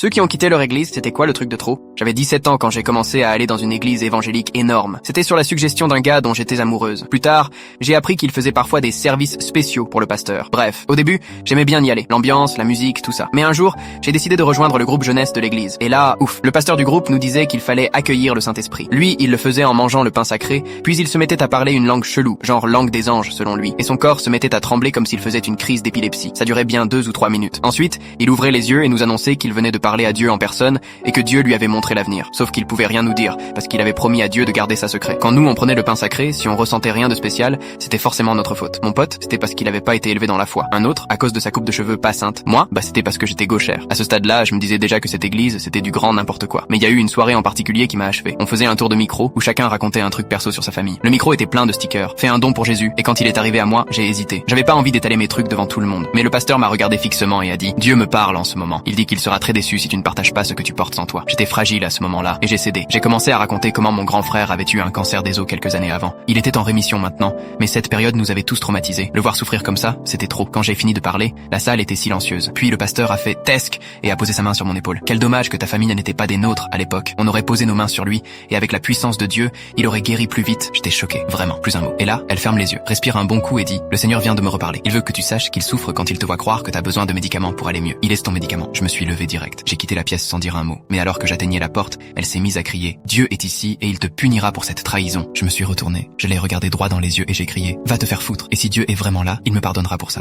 Ceux qui ont quitté leur église, c'était quoi le truc de trop? J'avais 17 ans quand j'ai commencé à aller dans une église évangélique énorme. C'était sur la suggestion d'un gars dont j'étais amoureuse. Plus tard, j'ai appris qu'il faisait parfois des services spéciaux pour le pasteur. Bref, au début, j'aimais bien y aller. L'ambiance, la musique, tout ça. Mais un jour, j'ai décidé de rejoindre le groupe jeunesse de l'église. Et là, ouf, le pasteur du groupe nous disait qu'il fallait accueillir le Saint-Esprit. Lui, il le faisait en mangeant le pain sacré, puis il se mettait à parler une langue chelou, genre langue des anges selon lui. Et son corps se mettait à trembler comme s'il faisait une crise d'épilepsie. Ça durait bien 2 ou 3 minutes. Ensuite, il ouvrait les yeux et nous annonçait qu'il venait de parler à Dieu en personne et que Dieu lui avait montré l'avenir. Sauf qu'il pouvait rien nous dire, parce qu'il avait promis à Dieu de garder ça secret. Quand nous, on prenait le pain sacré, si on ressentait rien de spécial, c'était forcément notre faute. Mon pote, c'était parce qu'il avait pas été élevé dans la foi. Un autre, à cause de sa coupe de cheveux pas sainte. Moi, c'était parce que j'étais gauchère. À ce stade-là, je me disais déjà que cette église, c'était du grand n'importe quoi. Mais il y a eu une soirée en particulier qui m'a achevé. On faisait un tour de micro, où chacun racontait un truc perso sur sa famille. Le micro était plein de stickers. Fais un don pour Jésus. Et quand il est arrivé à moi, j'ai hésité. J'avais pas envie d'étaler mes trucs devant tout le monde. Mais le pasteur m'a regardé fixement et a dit: Dieu me parle en ce moment. Il dit qu'il sera très déçu si tu ne partages pas ce que tu portes sans toi. J'étais fragile à ce moment-là, et j'ai cédé. J'ai commencé à raconter comment mon grand frère avait eu un cancer des os quelques années avant. Il était en rémission maintenant, mais cette période nous avait tous traumatisés. Le voir souffrir comme ça, c'était trop. Quand j'ai fini de parler, la salle était silencieuse. Puis le pasteur a fait « Tesque » et a posé sa main sur mon épaule. Quel dommage que ta famille n'était pas des nôtres à l'époque. On aurait posé nos mains sur lui, et avec la puissance de Dieu, il aurait guéri plus vite. J'étais choqué, vraiment, plus un mot. Et là, elle ferme les yeux, respire un bon coup et dit: Le Seigneur vient de me reparler. Il veut que tu saches qu'il souffre quand il te voit croire que t'as besoin de médicaments pour aller mieux. Il est ton médicament. Je me suis levé direct. J'ai quitté la pièce sans dire un mot. Mais alors que j'atteignais la porte, elle s'est mise à crier: Dieu est ici et il te punira pour cette trahison. Je me suis retourné, je l'ai regardé droit dans les yeux et j'ai crié: Va te faire foutre. Et si Dieu est vraiment là, il me pardonnera pour ça.